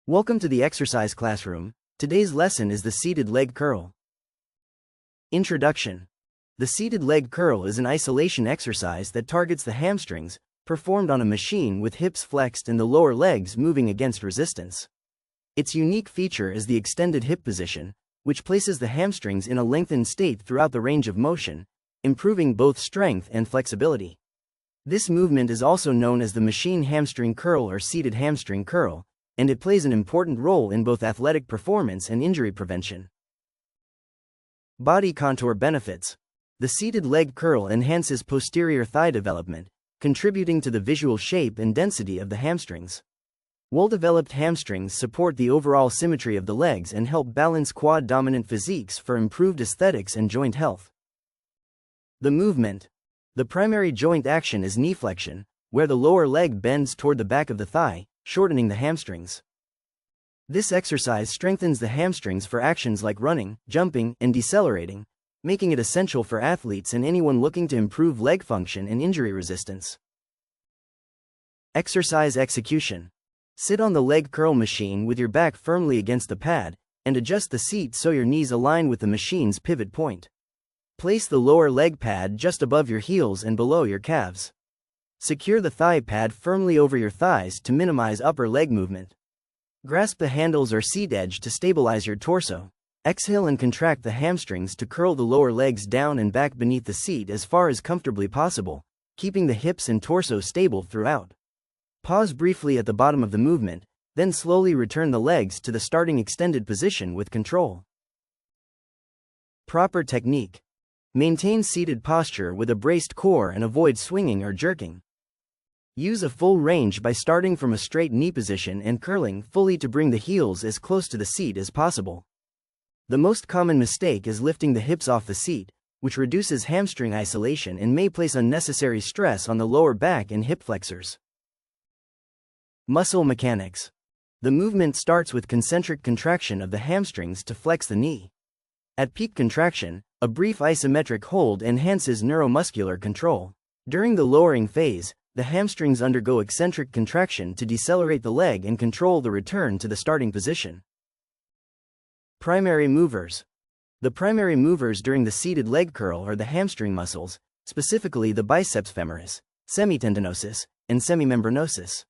Welcome to the exercise classroom. Today's lesson is the seated leg curl. Introduction. The seated leg curl is an isolation exercise that targets the hamstrings, performed on a machine with hips flexed and the lower legs moving against resistance. Its unique feature is the extended hip position, which places the hamstrings in a lengthened state throughout the range of motion, improving both strength and flexibility. This movement is also known as the machine hamstring curl or seated hamstring curl, and it plays an important role in both athletic performance and injury prevention. Body contour benefits. The seated leg curl enhances posterior thigh development, contributing to the visual shape and density of the hamstrings. Well-developed hamstrings support the overall symmetry of the legs and help balance quad-dominant physiques for improved aesthetics and joint health. The movement. The primary joint action is knee flexion, where the lower leg bends toward the back of the thigh, shortening the hamstrings. This exercise strengthens the hamstrings for actions like running, jumping, and decelerating, making it essential for athletes and anyone looking to improve leg function and injury resistance. Exercise execution. Sit on the leg curl machine with your back firmly against the pad, and adjust the seat so your knees align with the machine's pivot point. Place the lower leg pad just above your heels and below your calves. Secure the thigh pad firmly over your thighs to minimize upper leg movement. Grasp the handles or seat edge to stabilize your torso. Exhale and contract the hamstrings to curl the lower legs down and back beneath the seat as far as comfortably possible, keeping the hips and torso stable throughout. Pause briefly at the bottom of the movement, then slowly return the legs to the starting extended position with control. Proper technique. Maintain seated posture with a braced core and avoid swinging or jerking. Use a full range by starting from a straight knee position and curling fully to bring the heels as close to the seat as possible. The most common mistake is lifting the hips off the seat, which reduces hamstring isolation and may place unnecessary stress on the lower back and hip flexors. Muscle mechanics. The movement starts with concentric contraction of the hamstrings to flex the knee. At peak contraction, a brief isometric hold enhances neuromuscular control. During the lowering phase, the hamstrings undergo eccentric contraction to decelerate the leg and control the return to the starting position. Primary movers. The primary movers during the seated leg curl are the hamstring muscles, specifically the biceps femoris, semitendinosus, and semimembranosus.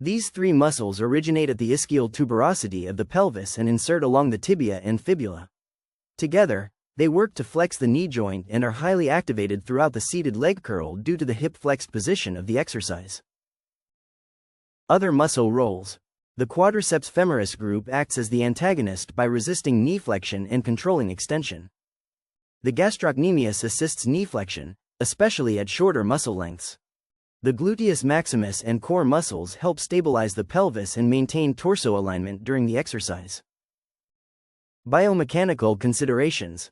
These three muscles originate at the ischial tuberosity of the pelvis and insert along the tibia and fibula. Together, they work to flex the knee joint and are highly activated throughout the seated leg curl due to the hip-flexed position of the exercise. Other muscle roles. The quadriceps femoris group acts as the antagonist by resisting knee flexion and controlling extension. The gastrocnemius assists knee flexion, especially at shorter muscle lengths. The gluteus maximus and core muscles help stabilize the pelvis and maintain torso alignment during the exercise. Biomechanical considerations.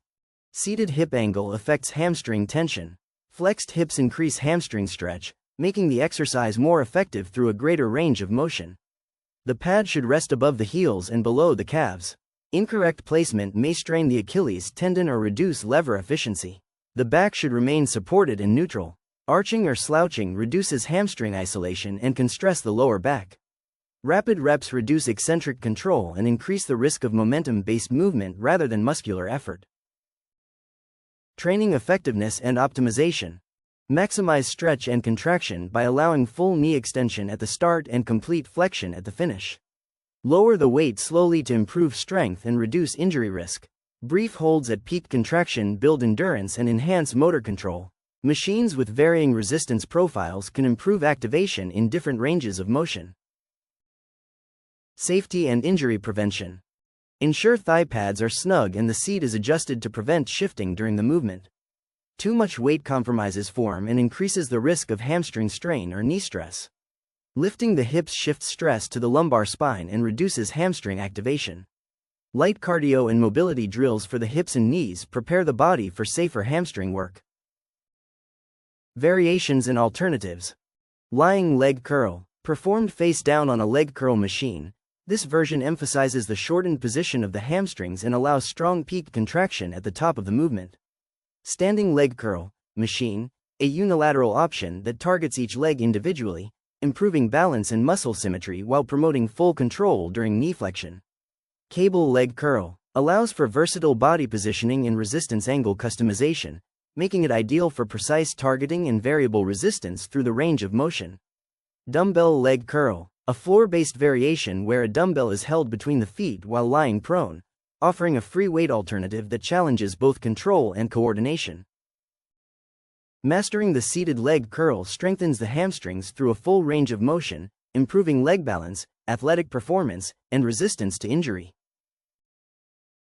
Seated hip angle affects hamstring tension. Flexed hips increase hamstring stretch, making the exercise more effective through a greater range of motion. The pad should rest above the heels and below the calves. Incorrect placement may strain the Achilles tendon or reduce lever efficiency. The back should remain supported and neutral. Arching or slouching reduces hamstring isolation and can stress the lower back. Rapid reps reduce eccentric control and increase the risk of momentum-based movement rather than muscular effort. Training effectiveness and optimization. Maximize stretch and contraction by allowing full knee extension at the start and complete flexion at the finish. Lower the weight slowly to improve strength and reduce injury risk. Brief holds at peak contraction build endurance and enhance motor control. Machines with varying resistance profiles can improve activation in different ranges of motion. Safety and injury prevention. Ensure thigh pads are snug and the seat is adjusted to prevent shifting during the movement. Too much weight compromises form and increases the risk of hamstring strain or knee stress. Lifting the hips shifts stress to the lumbar spine and reduces hamstring activation. Light cardio and mobility drills for the hips and knees prepare the body for safer hamstring work. Variations and alternatives. Lying leg curl. Performed face down on a leg curl machine, this version emphasizes the shortened position of the hamstrings and allows strong peak contraction at the top of the movement. Standing leg curl machine, a unilateral option that targets each leg individually, improving balance and muscle symmetry while promoting full control during knee flexion. Cable leg curl allows for versatile body positioning and resistance angle customization, making it ideal for precise targeting and variable resistance through the range of motion. Dumbbell leg curl, a floor-based variation where a dumbbell is held between the feet while lying prone, offering a free weight alternative that challenges both control and coordination. Mastering the seated leg curl strengthens the hamstrings through a full range of motion, improving leg balance, athletic performance, and resistance to injury.